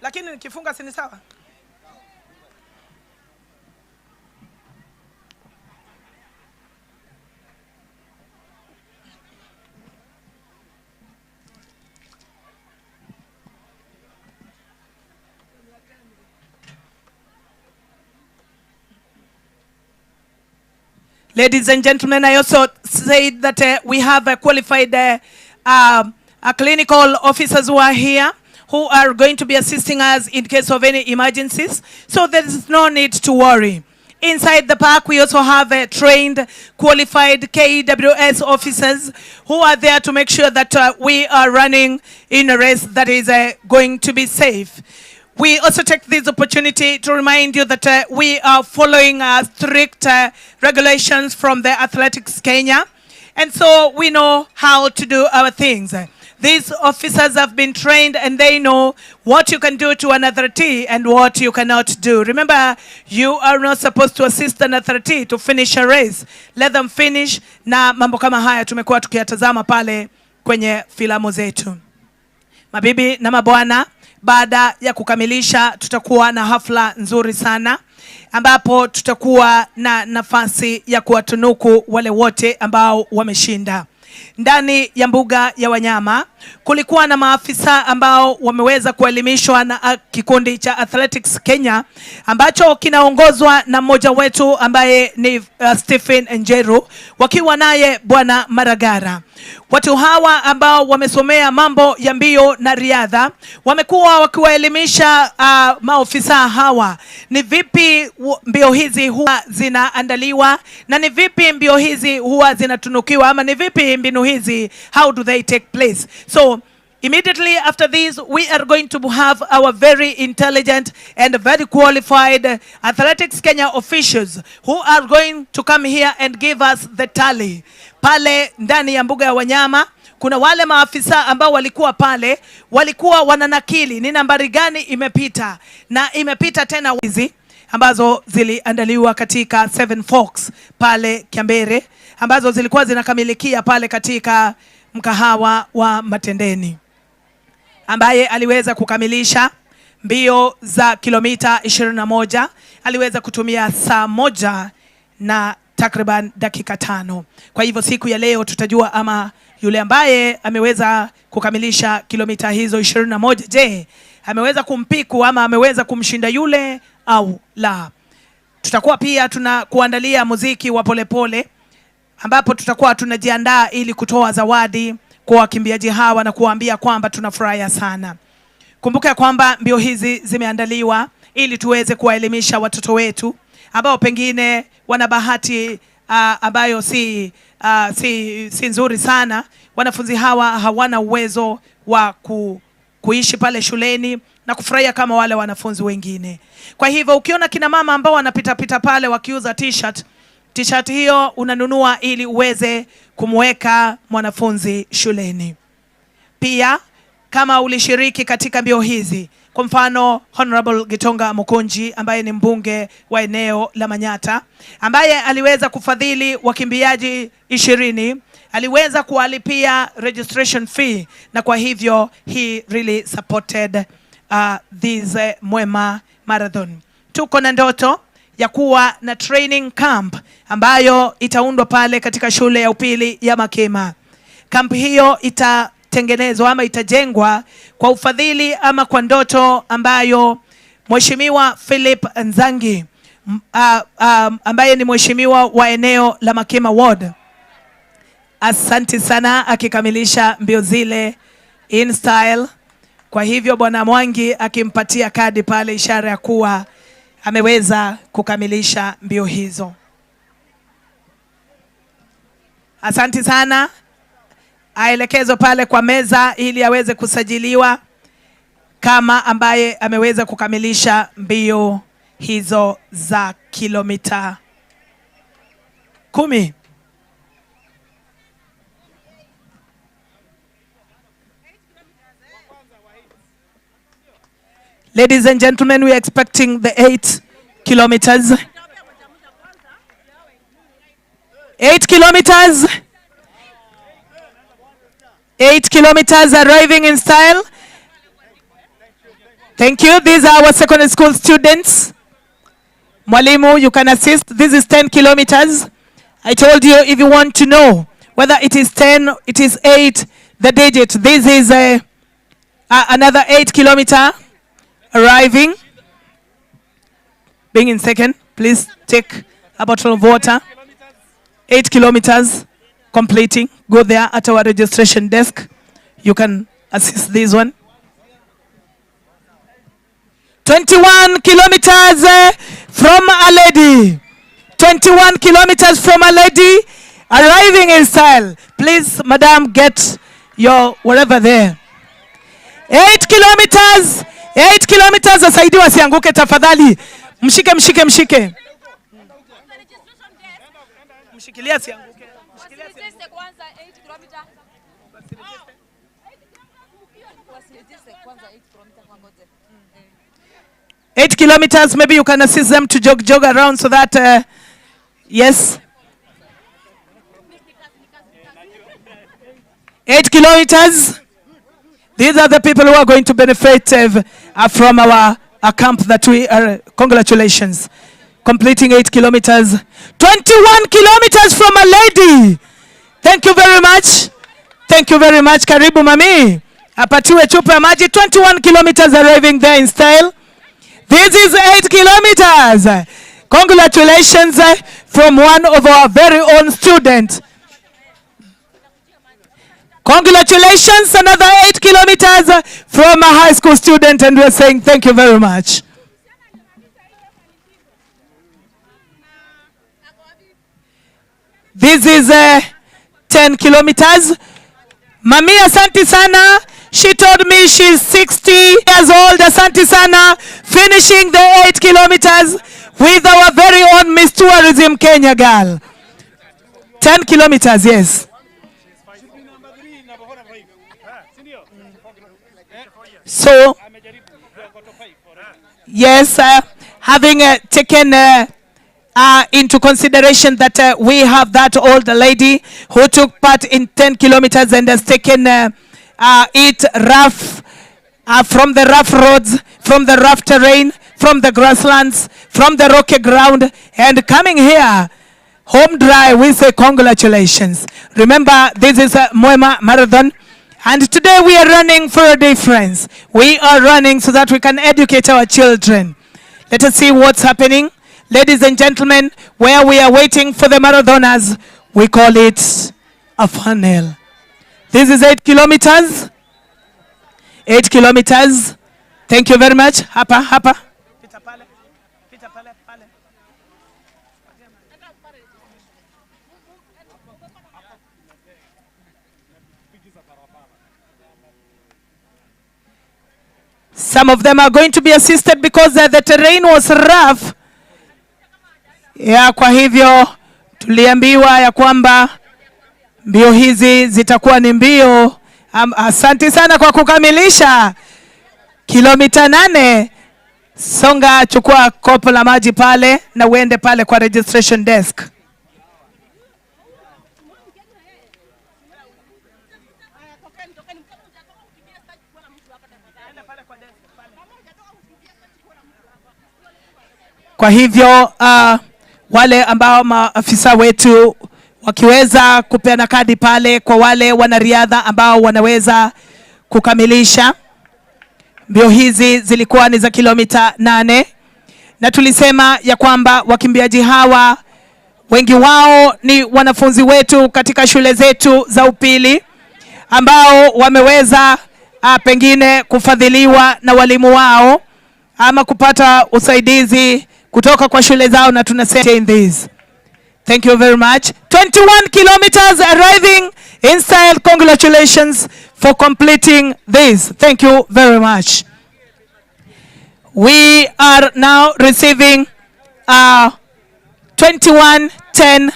Speaker 11: Lakini nikifunga si ni sawa? Ladies and gentlemen, I also said that we have qualified clinical officers who are here, who are going to be assisting us in case of any emergencies. So there is no need to worry. Inside the park, we also have trained, qualified KWS officers who are there to make sure that we are running in a race that is going to be safe. We also take this opportunity to remind you that we are following strict regulations from the Athletics Kenya. And so we know how to do our things. These officers have been trained and they know what you can do to an athlete and what you cannot do. Remember, you are not supposed to assist an athlete to finish a race. Let them finish. Na mambo kama haya tumekuwa tukiyatazama pale kwenye filamu zetu. Mabibi na mabwana, baada ya kukamilisha tutakuwa na hafla nzuri sana ambapo tutakuwa na nafasi ya kuwatunuku wale wote ambao wameshinda. Ndani ya mbuga ya wanyama kulikuwa na maafisa ambao wameweza kuelimishwa na kikundi cha Athletics Kenya ambacho kinaongozwa na mmoja wetu ambaye ni Stephen Njeru, wakiwa naye Bwana Maragara. Watu hawa ambao wamesomea mambo ya mbio na riadha wamekuwa wakiwaelimisha maofisa hawa ni vipi mbio hizi huwa zinaandaliwa na ni vipi mbio hizi huwa zinatunukiwa, ama ni vipi mbinu hizi, how do they take place. So immediately after this, we are going to have our very intelligent and very qualified Athletics Kenya officials who are going to come here and give us the tally. Pale ndani ya mbuga ya wanyama kuna wale maafisa ambao walikuwa pale, walikuwa wananakili ni nambari gani imepita na imepita tena hizi ambazo ziliandaliwa katika Seven Forks pale Kiambere, ambazo zilikuwa zinakamilikia pale katika mkahawa wa Matendeni, ambaye aliweza kukamilisha mbio za kilomita 21 aliweza kutumia saa 1 na takriban dakika 5. Kwa hivyo siku ya leo tutajua ama yule ambaye ameweza kukamilisha kilomita hizo 21, je, ameweza kumpiku ama ameweza kumshinda yule au la. Tutakuwa pia kuandalia muziki wa polepole ambapo tutakuwa tunajiandaa ili kutoa zawadi kwa wakimbiaji hawa na kuwaambia kwamba tunafurahia sana. Kumbuka kwamba mbio hizi zimeandaliwa ili tuweze kuwaelimisha watoto wetu ambao pengine wana bahati ambayo si nzuri sana. Wanafunzi hawa hawana uwezo wa kuishi pale shuleni na kufurahia kama wale wanafunzi wengine. Kwa hivyo ukiona kina mama ambao wanapita pale wakiuza t-shirt hiyo unanunua ili uweze kumweka mwanafunzi shuleni. Pia kama ulishiriki katika mbio hizi, kwa mfano Honorable Gitonga Mukunji ambaye ni mbunge wa eneo la Manyata, ambaye aliweza kufadhili wakimbiaji 20, aliweza kuwalipia registration fee, na kwa hivyo he really supported this Mwea Marathon. Tuko na ndoto ya kuwa na training camp ambayo itaundwa pale katika shule ya upili ya Makema. Camp hiyo itatengenezwa ama itajengwa kwa ufadhili ama kwa ndoto ambayo Mheshimiwa Philip Nzangi ambaye ni mheshimiwa wa eneo la Makema Ward, asante sana, akikamilisha mbio zile in style. Kwa hivyo Bwana Mwangi akimpatia kadi pale, ishara ya kuwa ameweza kukamilisha mbio hizo. Asante sana. Aelekezwe pale kwa meza ili aweze kusajiliwa kama ambaye ameweza kukamilisha mbio hizo za kilomita 10. Ladies and gentlemen, we are expecting the 8 kilometers. 8 kilometers. 8 kilometers arriving in style. Thank you. These are our secondary school students. Mwalimu, you can assist. This is 10 kilometers. I told you if you want to know whether it is 10, it is 8, the digit. This is another 8 kilometer arriving. Being in second, please take a bottle of water. 8 kilometers completing. Go there at our registration desk. You can assist this one. 21 kilometers from a lady. 21 kilometers from a lady arriving in style. Please, madam, get your whatever there. 8 kilometers. 8 kilometers. Asaidiwa asianguke tafadhali. Mshike. Mshikilia asianguke. 8 kilometers, maybe you can assist them to jog around so that, yes. 8 kilometers. These are the people who are going to benefit from our camp that we are. Congratulations. Completing 8 kilometers. 21 kilometers from a lady. Thank you very much. Thank you very much. Karibu mami. Apatiwe chupa ya maji. 21 kilometers arriving there in style. This is 8 kilometers. Congratulations from one of our very own students. Congratulations, another 8 kilometers from a high school student, and we're saying thank you very much. This is 10 kilometers. Mami, asante sana. She told me she's 60 years old. Asante sana. Finishing the 8 kilometers with our very own Miss Tourism Kenya girl. 10 kilometers, yes. So, yes, having taken into consideration that we have that old lady who took part in 10 kilometers and has taken it rough, from the rough roads, from the rough terrain, from the grasslands, from the rocky ground, and coming here home dry, we say congratulations. Remember, this is a Mwea Marathon. And today we are running for a difference. We are running so that we can educate our children. Let us see what's happening. Ladies and gentlemen, where we are waiting for the marathoners, We call it a funnel. This is 8 kilometers. 8 kilometers. Thank you very much. Hapa, hapa. Some of them are going to be assisted because the terrain was rough. Ya kwa hivyo tuliambiwa ya kwamba mbio hizi zitakuwa ni mbio. Asante sana kwa kukamilisha kilomita 8. Songa, chukua kopo la maji pale na uende pale kwa registration desk. Kwa hivyo wale ambao maafisa wetu wakiweza kupeana kadi pale kwa wale wanariadha ambao wanaweza kukamilisha. Mbio hizi zilikuwa ni za kilomita 8 na tulisema ya kwamba wakimbiaji hawa wengi wao ni wanafunzi wetu katika shule zetu za upili ambao wameweza pengine kufadhiliwa na walimu wao ama kupata usaidizi kutoka kwa shule zao, na tunasema in this. Thank you very much. 21 kilometers arriving in style. Congratulations for completing this. Thank you very much. We are now receiving 21, 10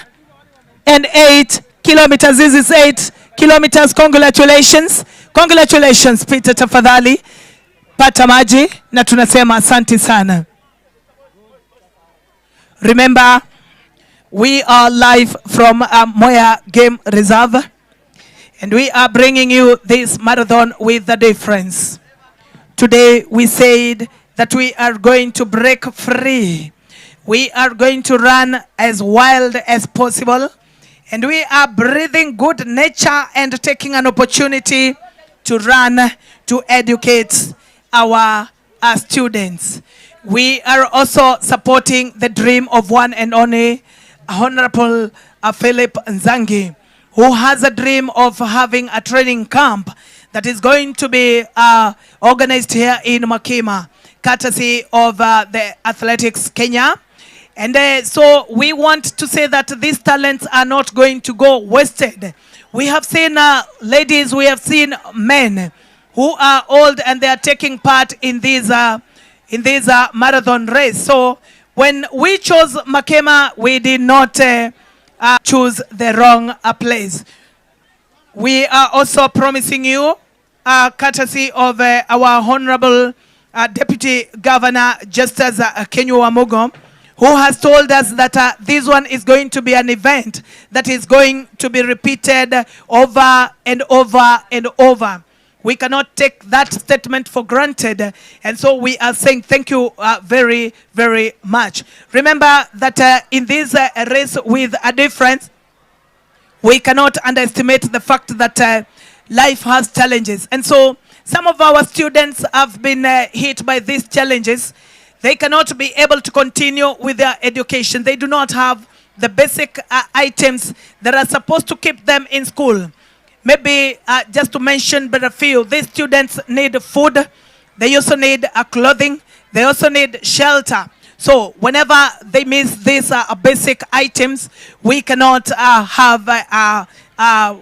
Speaker 11: and 8 kilometers. This is 8 kilometers. Congratulations. Congratulations Peter, tafadhali pata maji na tunasema asante sana. Remember, we are live from Mwea Game Reserve, and we are bringing you this marathon with the difference. Today we said that we are going to break free. We are going to run as wild as possible, and we are breathing good nature and taking an opportunity to run, to educate our students. We are also supporting the dream of one and only Honorable Philip Nzangi, who has a dream of having a training camp that is going to be organized here in Makima, courtesy of the Athletics Kenya. And so we want to say that these talents are not going to go wasted. We have seen ladies, we have seen men who are old and they are taking part in these marathon race. So when we chose Makema, we did not choose the wrong place. We are also promising you, courtesy of our Honorable Deputy Governor Justus Kenyu Wamugo, who has told us that this one is going to be an event that is going to be repeated over and over and over. We cannot take that statement for granted, and so we are saying thank you very, very much. Remember that in this race with a difference, we cannot underestimate the fact that life has challenges. And so some of our students have been hit by these challenges. They cannot be able to continue with their education. They do not have the basic items that are supposed to keep them in school. Maybe just to mention but a few, these students need food, they also need clothing, they also need shelter. So whenever they miss these basic items, we cannot have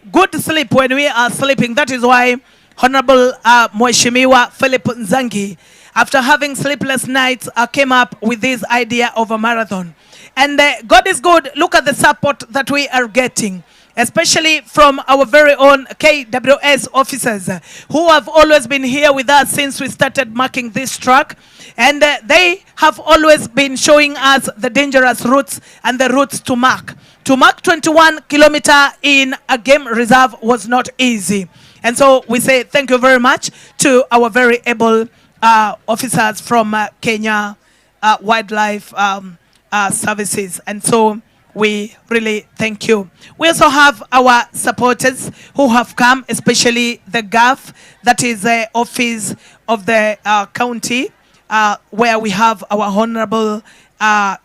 Speaker 11: good sleep when we are sleeping. That is why Honorable Mheshimiwa Philip Nzangi, after having sleepless nights, came up with this idea of a marathon. And God is good. Look at the support that we are getting, especially from our very own KWS officers who have always been here with us since we started marking this track. And they have always been showing us the dangerous routes and the routes to mark. To mark 21 kilometer in a game reserve was not easy. And so we say thank you very much to our very able officers from Kenya Wildlife Services. And so we really thank you. We also have our supporters who have come, especially the GAF, that is the office of the county, where we have our Honorable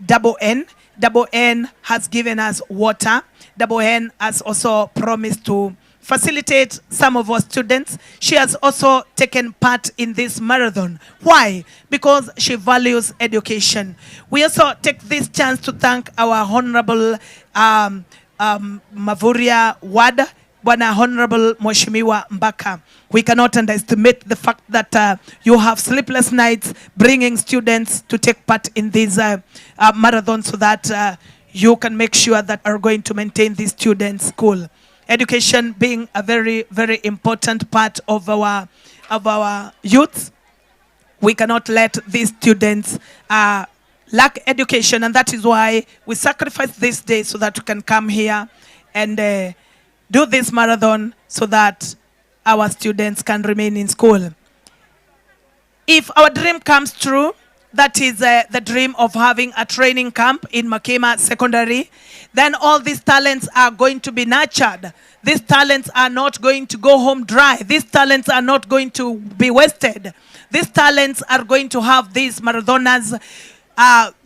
Speaker 11: Double N. Double N has given us water. Double N has also promised to facilitate some of our students. She has also taken part in this marathon. Why? Because she values education. We also take this chance to thank our Honorable Mavuria Ward, Bwana Honorable Mheshimiwa Mbaka. We cannot underestimate the fact that you have sleepless nights bringing students to take part in this marathon so that you can make sure that are going to maintain these students' school. Education being a very, very important part of our youth. We cannot let these students lack education, and that is why we sacrifice this day so that we can come here and do this marathon so that our students can remain in school. If our dream comes true, that is the dream of having a training camp in Makema Secondary, then all these talents are going to be nurtured. These talents are not going to go home dry. These talents are not going to be wasted. These talents are going to have these marathoners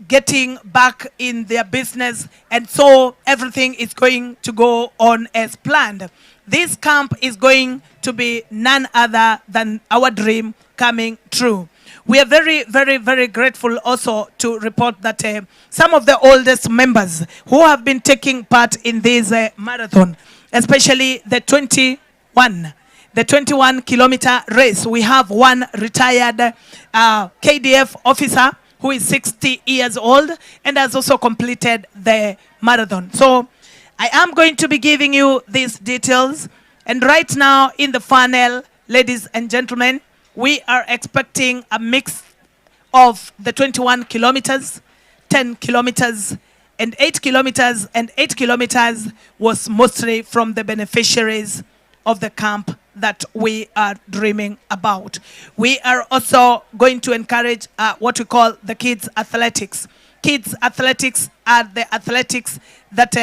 Speaker 11: getting back in their business, and so everything is going to go on as planned. This camp is going to be none other than our dream coming true. We are very, very, very grateful also to report that some of the oldest members who have been taking part in this marathon, especially the 21-kilometer race, we have one retired KDF officer who is 60 years old and has also completed the marathon. So I am going to be giving you these details. And right now in the funnel, ladies and gentlemen, we are expecting a mix of the 21 kilometers, 10 kilometers, and 8 kilometers. And 8 kilometers was mostly from the beneficiaries of the camp that we are dreaming about. We are also going to encourage what we call the kids athletics. Kids athletics are the athletics that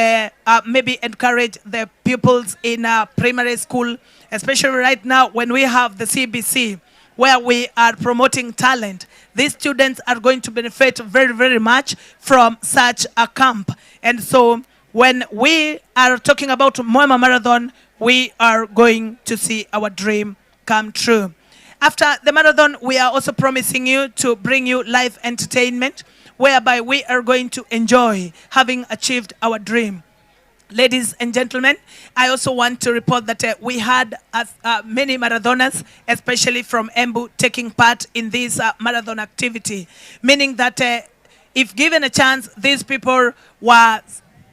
Speaker 11: maybe encourage the pupils in primary school, especially right now when we have the CBC, where we are promoting talent. These students are going to benefit very, very much from such a camp. And so when we are talking about Mwea Marathon, we are going to see our dream come true. After the marathon, we are also promising you to bring you live entertainment, whereby we are going to enjoy having achieved our dream. Ladies and gentlemen, I also want to report that we had many marathoners, especially from Embu, taking part in this marathon activity, meaning that if given a chance, these people were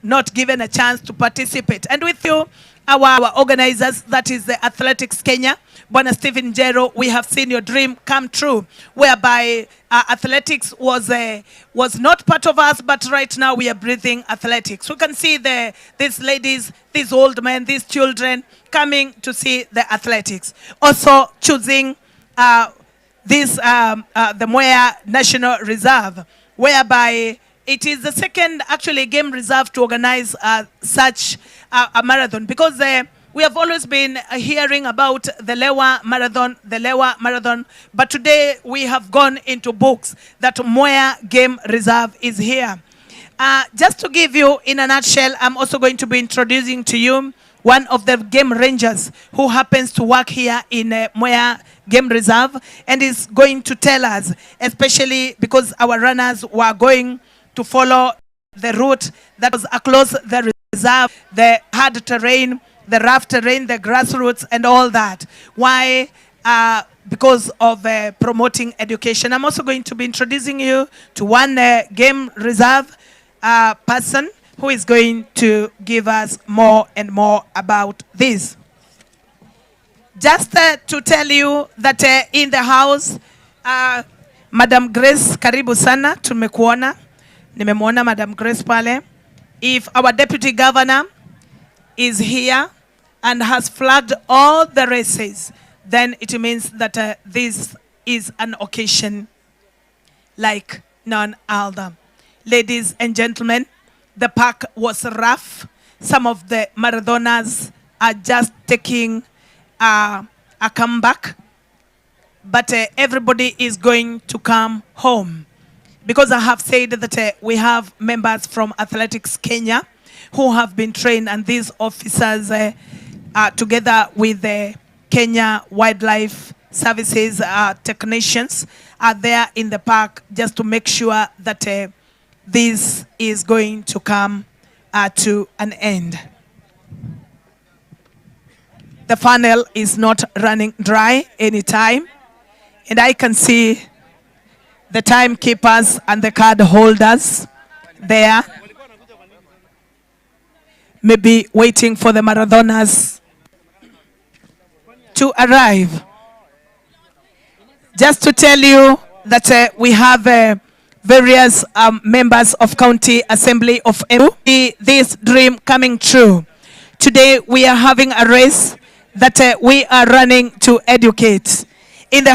Speaker 11: not given a chance to participate. And with you, our organizers, that is the Athletics Kenya, Bwana Stephen Jero, we have seen your dream come true, whereby athletics was not part of us, but right now we are breathing athletics. We can see these ladies, these old men, these children coming to see the athletics. Also choosing the Mwea National Reserve, whereby it is the second actually game reserve to organize such a marathon, because we have always been hearing about the Lewa Marathon, but today we have gone into books that Mwea Game Reserve is here. Just to give you in a nutshell, I'm also going to be introducing to you one of the game rangers who happens to work here in Mwea Game Reserve, and is going to tell us, especially because our runners were going to follow the route that was across the reserve, the hard terrain, the rough terrain, the grassroots, and all that. Why? Because of promoting education. I'm also going to be introducing you to one game reserve person who is going to give us more and more about this. Just to tell you that in the house, Madam Grace, karibu sana, tumekuona. Nimemwona Madam Grace pale. If our Deputy Governor is here and has flagged all the races, then it means that this is an occasion like none other. Ladies and gentlemen, the park was rough. Some of the marathoners are just taking a comeback, but everybody is going to come home. Because I have said that we have members from Athletics Kenya, who have been trained, and these officers together with the Kenya Wildlife Services technicians are there in the park just to make sure that this is going to come to an end. The funnel is not running dry anytime, and I can see the timekeepers and the card holders there, maybe waiting for the marathoners to arrive. Just to tell you that we have various members of County Assembly of Embu. This dream coming true. Today we are having a race that we are running to educate. In the